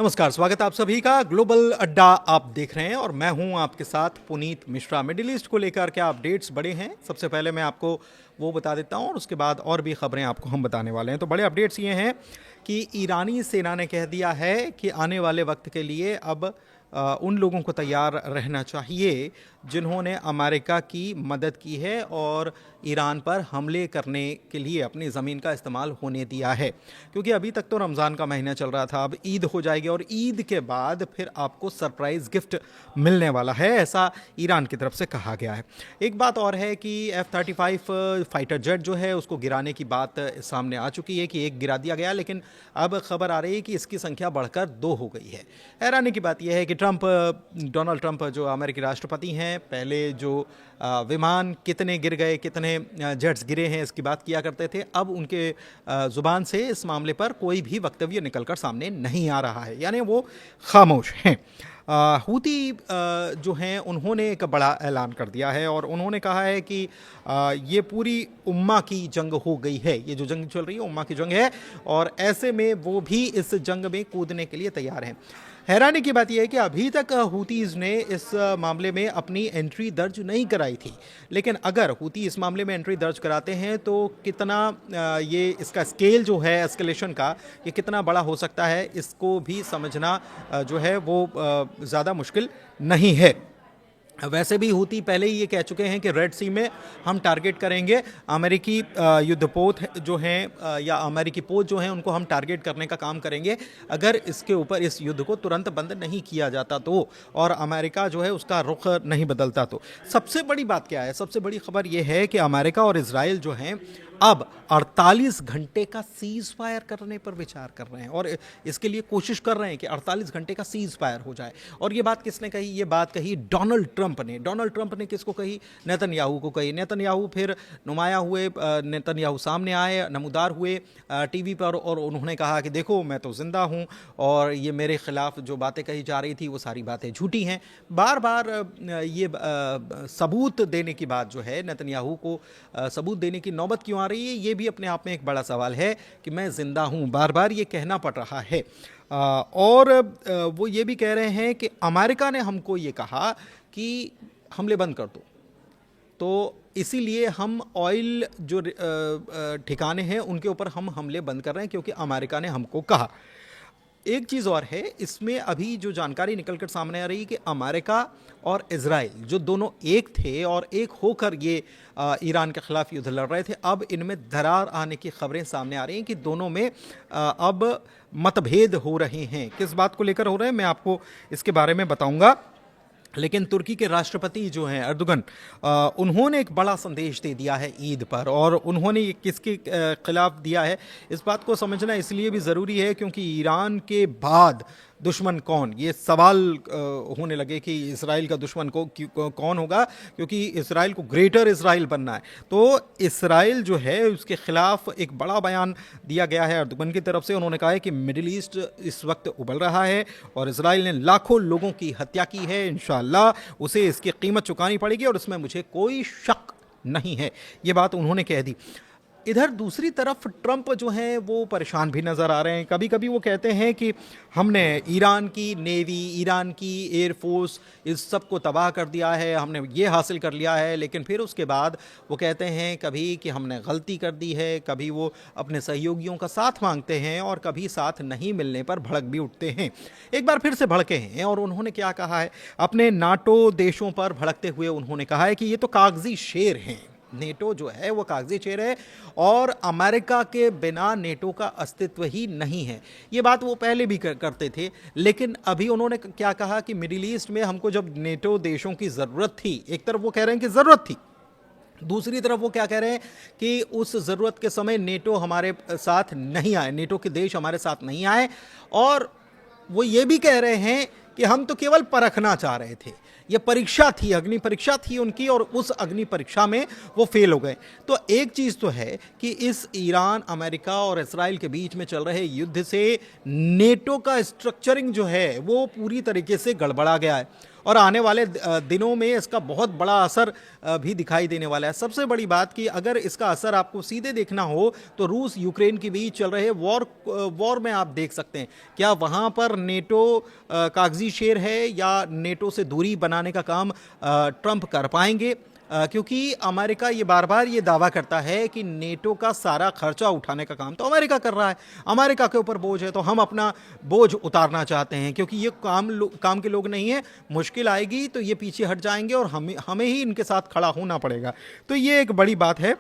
नमस्कार, स्वागत है आप सभी का। ग्लोबल अड्डा आप देख रहे हैं और मैं हूं आपके साथ पुनीत मिश्रा। मिडिल ईस्ट को लेकर क्या अपडेट्स बड़े हैं, सबसे पहले मैं आपको वो बता देता हूं और उसके बाद और भी खबरें आपको हम बताने वाले हैं। तो बड़े अपडेट्स ये हैं कि ईरानी सेना ने कह दिया है कि आने वाले वक्त के लिए अब उन लोगों को तैयार रहना चाहिए जिन्होंने अमेरिका की मदद की है और ईरान पर हमले करने के लिए अपनी ज़मीन का इस्तेमाल होने दिया है। क्योंकि अभी तक तो रमज़ान का महीना चल रहा था, अब ईद हो जाएगी और ईद के बाद फिर आपको सरप्राइज़ गिफ्ट मिलने वाला है, ऐसा ईरान की तरफ से कहा गया है। एक बात और है कि F-35 फाइटर जेट जो है उसको गिराने की बात सामने आ चुकी है कि एक गिरा दिया गया, लेकिन अब खबर आ रही है कि इसकी संख्या बढ़कर 2 हो गई है। हैरानी की बात यह है कि डोनाल्ड ट्रंप जो अमेरिकी राष्ट्रपति हैं, पहले जो विमान कितने गिर गए, कितने जेट्स गिरे हैं, इसकी बात किया करते थे। अब उनके ज़ुबान से इस मामले पर कोई भी वक्तव्य निकलकर सामने नहीं आ रहा है, यानी वो खामोश हैं। हूती जो हैं उन्होंने एक बड़ा ऐलान कर दिया है और उन्होंने कहा है कि ये पूरी उम्मा की जंग हो गई है। ये जो जंग चल रही है उम्मा की जंग है और ऐसे में वो भी इस जंग में कूदने के लिए तैयार हैं। हैरानी की बात यह है कि अभी तक हूतीज़ ने इस मामले में अपनी एंट्री दर्ज नहीं कराई थी, लेकिन अगर हूती इस मामले में एंट्री दर्ज कराते हैं तो कितना ये इसका स्केल जो है एस्केलेशन का, ये कितना बड़ा हो सकता है, इसको भी समझना जो है वो ज़्यादा मुश्किल नहीं है। वैसे भी हूती पहले ही ये कह चुके हैं कि रेड सी में हम टारगेट करेंगे अमेरिकी युद्धपोत जो हैं या अमेरिकी पोत जो हैं उनको हम टारगेट करने का काम करेंगे अगर इसके ऊपर इस युद्ध को तुरंत बंद नहीं किया जाता तो, और अमेरिका जो है उसका रुख नहीं बदलता तो। सबसे बड़ी बात क्या है, सबसे बड़ी खबर ये है कि अमेरिका और इजराइल जो हैं अब 48 घंटे का सीज फायर करने पर विचार कर रहे हैं और इसके लिए कोशिश कर रहे हैं कि 48 घंटे का सीज फायर हो जाए। और ये बात किसने कही? ये बात कही डोनाल्ड ट्रंप ने। डोनाल्ड ट्रंप ने किसको कही? नेतन्याहू को कही। नेतन्याहू फिर नुमाया हुए, नेतन्याहू सामने आए, नमूदार हुए टीवी पर और उन्होंने कहा कि देखो मैं तो जिंदा हूँ और ये मेरे खिलाफ जो बातें कही जा रही थी वो सारी बातें झूठी हैं। बार बार ये सबूत देने की बात जो है, नेतन्याहू को सबूत देने की नौबत क्यों आ रही है, ये भी अपने आप में एक बड़ा सवाल है कि मैं जिंदा हूं, बार बार ये कहना पड़ रहा है। और वो ये भी कह रहे हैं कि अमेरिका ने हमको ये कहा कि हमले बंद कर दो, तो इसीलिए हम ऑयल जो ठिकाने हैं उनके ऊपर हम हमले बंद कर रहे हैं क्योंकि अमेरिका ने हमको कहा। एक चीज़ और है इसमें, अभी जो जानकारी निकलकर सामने आ रही है कि अमेरिका और इजराइल जो दोनों एक थे और एक होकर ये ईरान के खिलाफ युद्ध लड़ रहे थे, अब इनमें दरार आने की खबरें सामने आ रही हैं कि दोनों में अब मतभेद हो रहे हैं। किस बात को लेकर हो रहे हैं मैं आपको इसके बारे में बताऊंगा। लेकिन तुर्की के राष्ट्रपति जो हैं अर्दोगन, उन्होंने एक बड़ा संदेश दे दिया है ईद पर, और उन्होंने ये किसके खिलाफ दिया है इस बात को समझना इसलिए भी ज़रूरी है क्योंकि ईरान के बाद दुश्मन कौन, ये सवाल होने लगे कि इसराइल का दुश्मन कौन होगा, क्योंकि इसराइल को ग्रेटर इसराइल बनना है। तो इसराइल जो है उसके खिलाफ एक बड़ा बयान दिया गया है अर्दोगन की तरफ से। उन्होंने कहा है कि मिडिल ईस्ट इस वक्त उबल रहा है और इसराइल ने लाखों लोगों की हत्या की है, इंशाअल्लाह उसे इसकी कीमत चुकानी पड़ेगी और इसमें मुझे कोई शक नहीं है। ये बात उन्होंने कह दी। इधर दूसरी तरफ ट्रंप जो हैं वो परेशान भी नज़र आ रहे हैं। कभी कभी वो कहते हैं कि हमने ईरान की नेवी, ईरान की एयरफोर्स, इस सब को तबाह कर दिया है, हमने ये हासिल कर लिया है, लेकिन फिर उसके बाद वो कहते हैं कभी कि हमने गलती कर दी है, कभी वो अपने सहयोगियों का साथ मांगते हैं और कभी साथ नहीं मिलने पर भड़क भी उठते हैं। एक बार फिर से भड़के हैं और उन्होंने क्या कहा है, अपने नाटो देशों पर भड़कते हुए उन्होंने कहा है कि ये तो कागजी शेर हैं, नेटो जो है वो कागजी शेर है और अमेरिका के बिना नेटो का अस्तित्व ही नहीं है। ये बात वो पहले भी करते थे, लेकिन अभी उन्होंने क्या कहा कि मिडिल ईस्ट में हमको जब नेटो देशों की ज़रूरत थी, एक तरफ वो कह रहे हैं कि ज़रूरत थी, दूसरी तरफ वो क्या कह रहे हैं कि उस ज़रूरत के समय नेटो हमारे साथ नहीं आए, नेटो के देश हमारे साथ नहीं आए, और वो ये भी कह रहे हैं कि हम तो केवल परखना चाह रहे थे, ये परीक्षा थी, अग्नि परीक्षा थी उनकी और उस अग्नि परीक्षा में वो फेल हो गए। तो एक चीज़ तो है कि इस ईरान, अमेरिका और इसराइल के बीच में चल रहे युद्ध से नेटो का स्ट्रक्चरिंग जो है वो पूरी तरीके से गड़बड़ा गया है और आने वाले दिनों में इसका बहुत बड़ा असर भी दिखाई देने वाला है। सबसे बड़ी बात कि अगर इसका असर आपको सीधे देखना हो तो रूस यूक्रेन के बीच चल रहे वॉर में आप देख सकते हैं, क्या वहाँ पर नेटो कागजी शेर है या नेटो से दूरी बनाने का काम ट्रंप कर पाएंगे? क्योंकि अमेरिका ये बार बार ये दावा करता है कि नेटो का सारा खर्चा उठाने का काम तो अमेरिका कर रहा है, अमेरिका के ऊपर बोझ है, तो हम अपना बोझ उतारना चाहते हैं क्योंकि ये काम के लोग नहीं है, मुश्किल आएगी तो ये पीछे हट जाएंगे और हमें ही इनके साथ खड़ा होना पड़ेगा। तो ये एक बड़ी बात है।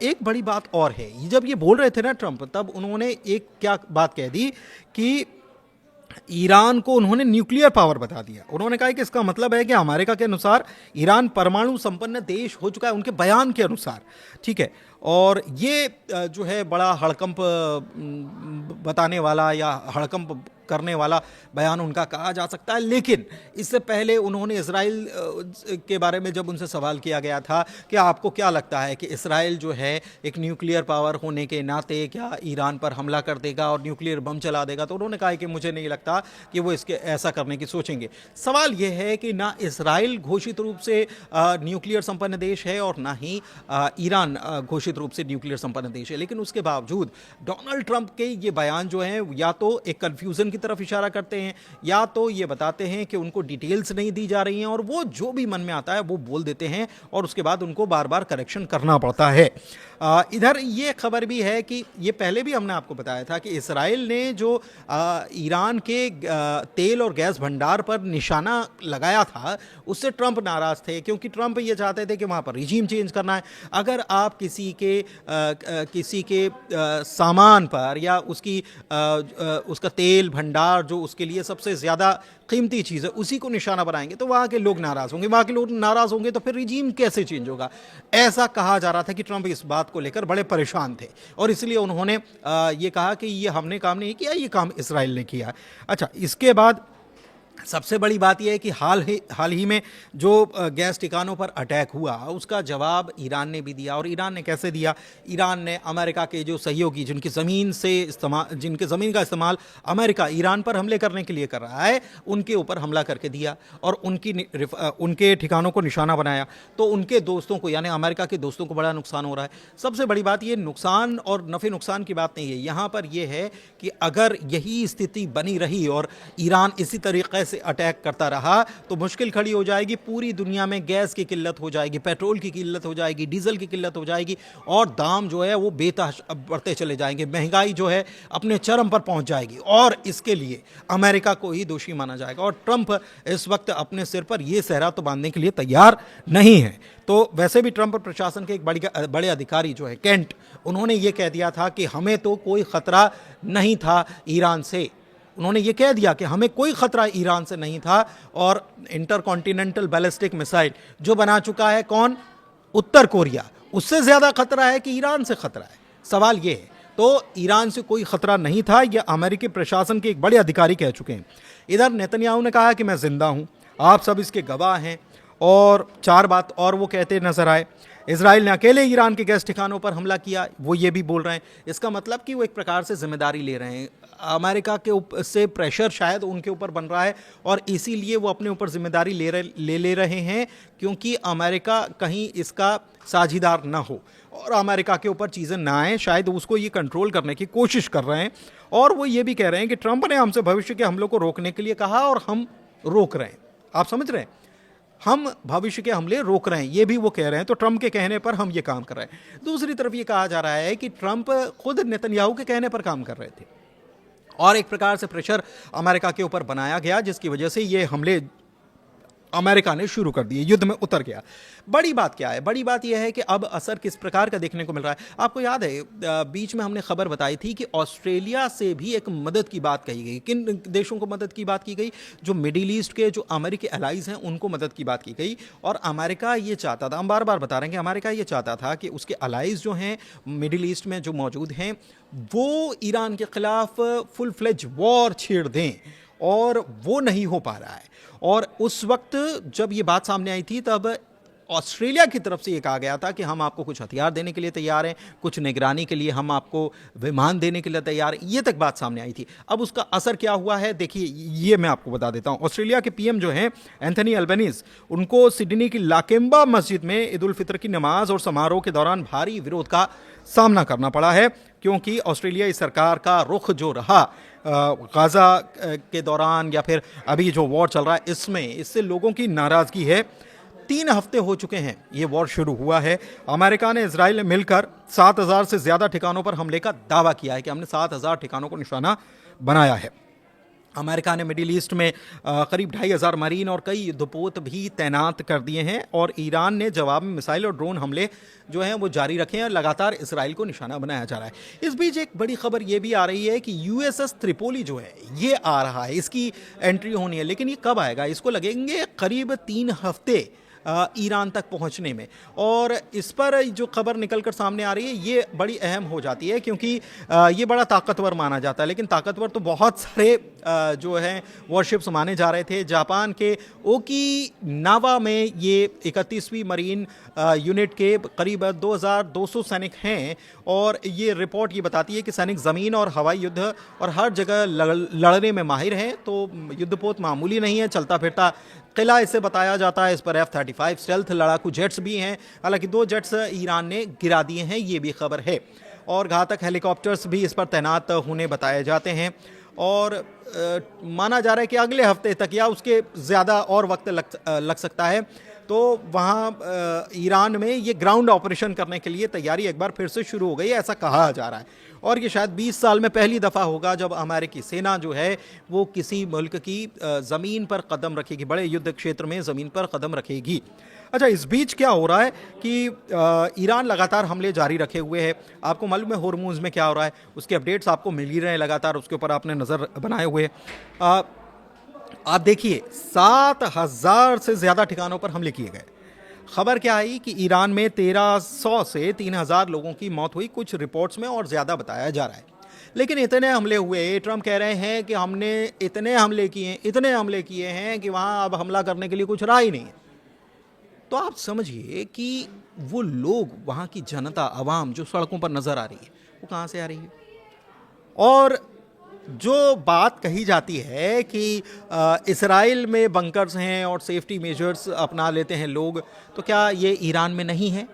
एक बड़ी बात और है, जब ये बोल रहे थे ना ट्रंप, तब उन्होंने एक क्या बात कह दी कि ईरान को उन्होंने न्यूक्लियर पावर बता दिया। उन्होंने कहा कि इसका मतलब है कि अमेरिका के अनुसार ईरान परमाणु संपन्न देश हो चुका है, उनके बयान के अनुसार, ठीक है। और ये जो है बड़ा हड़कंप बताने वाला या हड़कंप करने वाला बयान उनका कहा जा सकता है। लेकिन इससे पहले उन्होंने इजराइल के बारे में जब उनसे सवाल किया गया था कि आपको क्या लगता है कि इजराइल जो है एक न्यूक्लियर पावर होने के नाते क्या ईरान पर हमला कर देगा और न्यूक्लियर बम चला देगा, तो उन्होंने कहा कि मुझे नहीं लगता कि वो इसके ऐसा करने की सोचेंगे। सवाल ये है कि ना इजराइल घोषित रूप से न्यूक्लियर संपन्न देश है और ना ही ईरान घोषित रूप से न्यूक्लियर संपन्न देश है, लेकिन उसके बावजूद डोनाल्ड ट्रंप के ये बयान जो हैं या तो एक कन्फ्यूजन तरफ इशारा करते हैं या तो ये बताते हैं कि उनको डिटेल्स नहीं दी जा रही हैं और वो जो भी मन में आता है वो बोल देते हैं और उसके बाद उनको बार बार करेक्शन करना पड़ता है। इधर ये खबर भी है कि ये पहले भी हमने आपको बताया था कि इजराइल ने जो ईरान के तेल और गैस भंडार पर निशाना लगाया था उससे ट्रंप नाराज थे, क्योंकि ट्रंप ये चाहते थे कि वहाँ पर रिजीम चेंज करना है। अगर आप किसी के सामान पर या उसका तेल भंडार जो उसके लिए सबसे ज़्यादा कीमती चीज़ है उसी को निशाना बनाएंगे तो वहाँ के लोग नाराज़ होंगे, वहाँ के लोग नाराज़ होंगे तो फिर रिजीम कैसे चेंज होगा। ऐसा कहा जा रहा था कि ट्रंप इस बात को लेकर बड़े परेशान थे और इसलिए उन्होंने ये कहा कि ये हमने काम नहीं किया, ये काम इजराइल ने किया। अच्छा, इसके बाद सबसे बड़ी बात यह है कि हाल ही में जो गैस ठिकानों पर अटैक हुआ उसका जवाब ईरान ने भी दिया। और ईरान ने कैसे दिया? ईरान ने अमेरिका के जो सहयोगी जिनके ज़मीन का इस्तेमाल अमेरिका ईरान पर हमले करने के लिए कर रहा है उनके ऊपर हमला करके दिया और उनके ठिकानों को निशाना बनाया। तो उनके दोस्तों को यानी अमेरिका के दोस्तों को बड़ा नुकसान हो रहा है। सबसे बड़ी बात ये नुकसान और नफ़े नुकसान की बात नहीं है, यहाँ पर यह है कि अगर यही स्थिति बनी रही और ईरान इसी तरीके से अटैक करता रहा तो मुश्किल खड़ी हो जाएगी, पूरी दुनिया में गैस की किल्लत हो जाएगी, पेट्रोल की किल्लत हो जाएगी, डीजल की किल्लत हो जाएगी और दाम जो है वो बेतहाशा बढ़ते चले जाएंगे, महंगाई जो है अपने चरम पर पहुंच जाएगी और इसके लिए अमेरिका को ही दोषी माना जाएगा। और ट्रंप इस वक्त अपने सिर पर यह सहरा तो बांधने के लिए तैयार नहीं है। तो वैसे भी ट्रंप प्रशासन के एक बड़े अधिकारी जो है केंट, उन्होंने ये कह दिया था कि हमें तो कोई खतरा नहीं था ईरान से। उन्होंने ये कह दिया कि हमें कोई खतरा ईरान से नहीं था और इंटरकॉन्टिनेंटल बैलिस्टिक मिसाइल जो बना चुका है कौन? उत्तर कोरिया, उससे ज़्यादा खतरा है कि ईरान से खतरा है। सवाल ये है, तो ईरान से कोई खतरा नहीं था, यह अमेरिकी प्रशासन के एक बड़े अधिकारी कह चुके हैं। इधर नेतन्याहू ने कहा कि मैं जिंदा हूं, आप सब इसके गवाह हैं। और चार बात और वो कहते नजर आए। इजराइल ने अकेले ईरान के गैस ठिकानों पर हमला किया, वो ये भी बोल रहे हैं। इसका मतलब कि वो एक प्रकार से जिम्मेदारी ले रहे हैं। अमेरिका के से प्रेशर शायद उनके ऊपर बन रहा है और इसीलिए वो अपने ऊपर जिम्मेदारी ले रहे हैं, क्योंकि अमेरिका कहीं इसका साझीदार ना हो और अमेरिका के ऊपर चीज़ें ना आए, शायद उसको ये कंट्रोल करने की कोशिश कर रहे हैं। और वो ये भी कह रहे हैं कि ट्रंप ने हमसे भविष्य के हमलों को रोकने के लिए कहा और हम रोक रहे हैं। आप समझ रहे हैं, हम भविष्य के हमले रोक रहे हैं, ये भी वो कह रहे हैं। तो ट्रंप के कहने पर हम ये काम कर रहे हैं। दूसरी तरफ ये कहा जा रहा है कि ट्रंप खुद नेतन्याहू के कहने पर काम कर रहे थे और एक प्रकार से प्रेशर अमेरिका के ऊपर बनाया गया, जिसकी वजह से ये हमले अमेरिका ने शुरू कर दिए, युद्ध में उतर गया। बड़ी बात क्या है? बड़ी बात यह है कि अब असर किस प्रकार का देखने को मिल रहा है। आपको याद है बीच में हमने खबर बताई थी कि ऑस्ट्रेलिया से भी एक मदद की बात कही गई। किन देशों को मदद की बात की गई? जो मिडिल ईस्ट के जो अमेरिकी एलाइज हैं उनको मदद की बात की गई। और अमेरिका ये चाहता था, हम बार बार बता रहे हैं कि अमेरिका ये चाहता था कि उसके एलाइज जो हैं मिडिल ईस्ट में जो मौजूद हैं वो ईरान के खिलाफ फुल फ्लेज वॉर छेड़ दें, और वो नहीं हो पा रहा है। और उस वक्त जब ये बात सामने आई थी तब ऑस्ट्रेलिया की तरफ से ये कहा गया था कि हम आपको कुछ हथियार देने के लिए तैयार हैं, कुछ निगरानी के लिए हम आपको विमान देने के लिए तैयार हैं, ये तक बात सामने आई थी। अब उसका असर क्या हुआ है देखिए, ये मैं आपको बता देता हूं। ऑस्ट्रेलिया के पीएम जो हैं एंथनी अल्बनीज, उनको सिडनी की लाकेम्बा मस्जिद में ईद उल फितर की नमाज और समारोह के दौरान भारी विरोध का सामना करना पड़ा है, क्योंकि ऑस्ट्रेलियाई सरकार का रुख जो रहा गाजा के दौरान या फिर अभी जो वॉर चल रहा है इससे लोगों की नाराजगी है। 3 हफ्ते हो चुके हैं ये वॉर शुरू हुआ है। अमेरिका ने इजराइल ने मिलकर 7,000 से ज्यादा ठिकानों पर हमले का दावा किया है कि हमने 7,000 ठिकानों को निशाना बनाया है। अमेरिका ने मिडिल ईस्ट में करीब 2,500 मरीन और कई युद्धपोत भी तैनात कर दिए हैं, और ईरान ने जवाब में मिसाइल और ड्रोन हमले जो हैं वो जारी रखे हैं और लगातार इसराइल को निशाना बनाया जा रहा है। इस बीच एक बड़ी खबर ये भी आ रही है कि यूएसएस त्रिपोली जो है ये आ रहा है, इसकी एंट्री होनी है, लेकिन ये कब आएगा? इसको लगेंगे करीब 3 हफ्ते ईरान तक पहुंचने में। और इस पर जो खबर निकलकर सामने आ रही है ये बड़ी अहम हो जाती है, क्योंकि ये बड़ा ताकतवर माना जाता है, लेकिन ताकतवर तो बहुत सारे जो हैं वॉरशिप्स माने जा रहे थे। जापान के ओकिनावा में ये 31वीं मरीन यूनिट के करीब 2,200 सैनिक हैं, और ये रिपोर्ट ये बताती है कि सैनिक ज़मीन और हवाई युद्ध और हर जगह लड़ने में माहिर हैं। तो युद्धपोत मामूली नहीं है, चलता फिरता किला इसे बताया जाता है। इस पर F-35 स्टेल्थ लड़ाकू जेट्स भी हैं, हालांकि 2 जेट्स ईरान ने गिरा दिए हैं, ये भी खबर है, और घातक हेलीकॉप्टर्स भी इस पर तैनात होने बताए जाते हैं। और माना जा रहा है कि अगले हफ्ते तक या उसके ज़्यादा और वक्त लग सकता है, तो वहाँ ईरान में ये ग्राउंड ऑपरेशन करने के लिए तैयारी एक बार फिर से शुरू हो गई है, ऐसा कहा जा रहा है। और ये शायद 20 साल में पहली दफ़ा होगा जब अमेरिकी सेना जो है वो किसी मुल्क की ज़मीन पर कदम रखेगी, बड़े युद्ध क्षेत्र में ज़मीन पर कदम रखेगी। अच्छा, इस बीच क्या हो रहा है कि ईरान लगातार हमले जारी रखे हुए है। आपको मालूम है होर्मुज़ में क्या हो रहा है, उसके अपडेट्स आपको मिल ही रहे हैं लगातार, उसके ऊपर आपने नज़र बनाए हुए। आप देखिए 7,000 से ज़्यादा ठिकानों पर हमले किए गए। खबर क्या आई कि ईरान में 1,300 से 3,000 लोगों की मौत हुई, कुछ रिपोर्ट्स में और ज़्यादा बताया जा रहा है। लेकिन इतने हमले हुए, ट्रंप कह रहे हैं कि हमने इतने हमले किए हैं कि वहाँ अब हमला करने के लिए कुछ रहा ही नहीं है। तो आप समझिए कि वो लोग, वहाँ की जनता, आवाम जो सड़कों पर नज़र आ रही है, वो कहाँ से आ रही है? और जो बात कही जाती है कि इसराइल में बंकर्स हैं और सेफ्टी मेजर्स अपना लेते हैं लोग, तो क्या ये ईरान में नहीं है?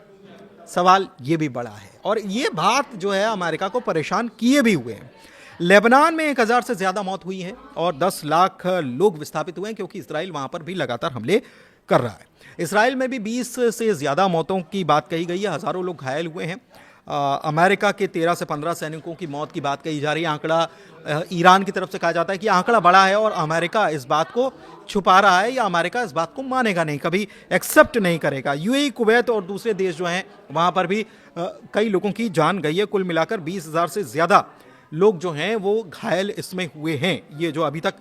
सवाल ये भी बड़ा है, और ये बात जो है अमेरिका को परेशान किए भी हुए हैं। लेबनान में 1,000 से ज़्यादा मौत हुई है और 10 लाख लोग विस्थापित हुए हैं, क्योंकि इसराइल वहाँ पर भी लगातार हमले कर रहा है। इसराइल में भी 20 से ज़्यादा मौतों की बात कही गई है, हज़ारों लोग घायल हुए हैं। अमेरिका के 13 से 15 सैनिकों की मौत की बात कही जा रही है। आंकड़ा ईरान की तरफ से कहा जाता है कि आंकड़ा बड़ा है और अमेरिका इस बात को छुपा रहा है, या अमेरिका इस बात को मानेगा नहीं, कभी एक्सेप्ट नहीं करेगा। यूएई, कुवैत और दूसरे देश जो हैं वहाँ पर भी कई लोगों की जान गई है। कुल मिलाकर 20,000 से ज़्यादा लोग जो हैं वो घायल इसमें हुए हैं। ये जो अभी तक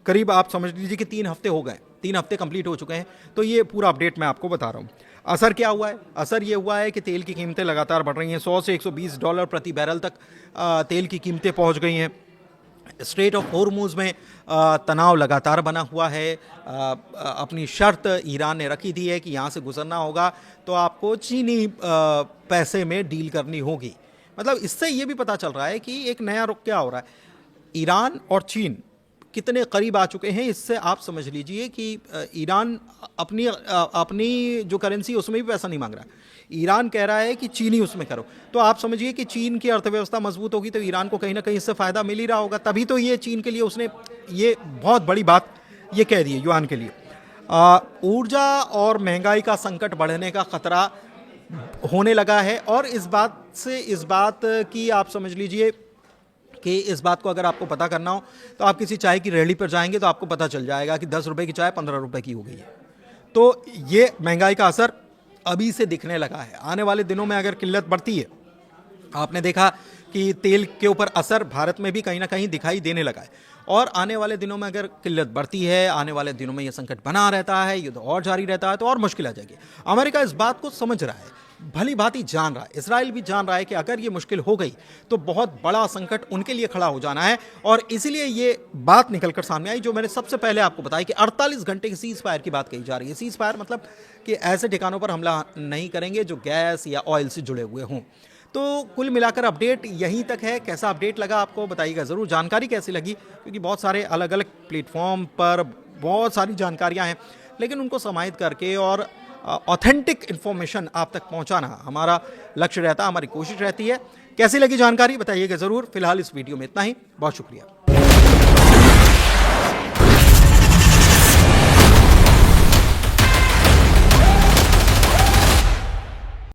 करीब आप समझ लीजिए कि 3 हफ्ते हो गए, 3 हफ्ते कंप्लीट हो चुके हैं। तो ये पूरा अपडेट मैं आपको बता रहा हूँ। असर क्या हुआ है? असर ये हुआ है कि तेल की कीमतें लगातार बढ़ रही हैं। 100 से $120 प्रति बैरल तक तेल की कीमतें पहुंच गई हैं। स्ट्रेट ऑफ होर्मुज़ में तनाव लगातार बना हुआ है। अपनी शर्त ईरान ने रखी थी है कि यहाँ से गुजरना होगा तो आपको चीनी पैसे में डील करनी होगी। मतलब इससे ये भी पता चल रहा है कि एक नया रुख क्या हो रहा है। ईरान और चीन कितने करीब आ चुके हैं, इससे आप समझ लीजिए कि ईरान अपनी जो करेंसी उसमें भी पैसा नहीं मांग रहा। ईरान कह रहा है कि चीनी उसमें करो, तो आप समझिए कि चीन की अर्थव्यवस्था मजबूत होगी तो ईरान को कहीं ना कहीं इससे फ़ायदा मिल ही रहा होगा। तभी तो ये चीन के लिए उसने ये बहुत बड़ी बात ये कह दी है युआन के लिए। ऊर्जा और महंगाई का संकट बढ़ने का खतरा होने लगा है, और इस बात की आप समझ लीजिए कि इस बात को अगर आपको पता करना हो तो आप किसी चाय की रेहड़ी पर जाएंगे तो आपको पता चल जाएगा कि 10 रुपए की चाय 15 रुपए की हो गई है। तो ये महंगाई का असर अभी से दिखने लगा है। आने वाले दिनों में अगर किल्लत बढ़ती है, आपने देखा कि तेल के ऊपर असर भारत में भी कहीं ना कहीं दिखाई देने लगा है, और आने वाले दिनों में अगर किल्लत बढ़ती है, आने वाले दिनों में यह संकट बना रहता है, युद्ध और जारी रहता है, तो और मुश्किल आ जाएगी। अमेरिका इस बात को समझ रहा है। भली भांति जान रहा है, इसराइल भी जान रहा है कि अगर ये मुश्किल हो गई तो बहुत बड़ा संकट उनके लिए खड़ा हो जाना है। और इसीलिए ये बात निकलकर सामने आई जो मैंने सबसे पहले आपको बताया कि 48 घंटे की सीज फायर की बात कही जा रही है। सीज फायर मतलब कि ऐसे ठिकानों पर हमला नहीं करेंगे जो गैस या ऑयल से जुड़े हुए हों। तो कुल मिलाकर अपडेट यहीं तक है। कैसा अपडेट लगा आपको बताइएगा ज़रूर, जानकारी कैसी लगी, क्योंकि बहुत सारे अलग अलग प्लेटफॉर्म पर बहुत सारी जानकारियां हैं, लेकिन उनको समाहित करके और ऑथेंटिक इन्फॉर्मेशन आप तक पहुंचाना हमारा लक्ष्य रहता है, हमारी कोशिश रहती है। कैसी लगी जानकारी बताइएगा ज़रूर। फिलहाल इस वीडियो में इतना ही, बहुत शुक्रिया।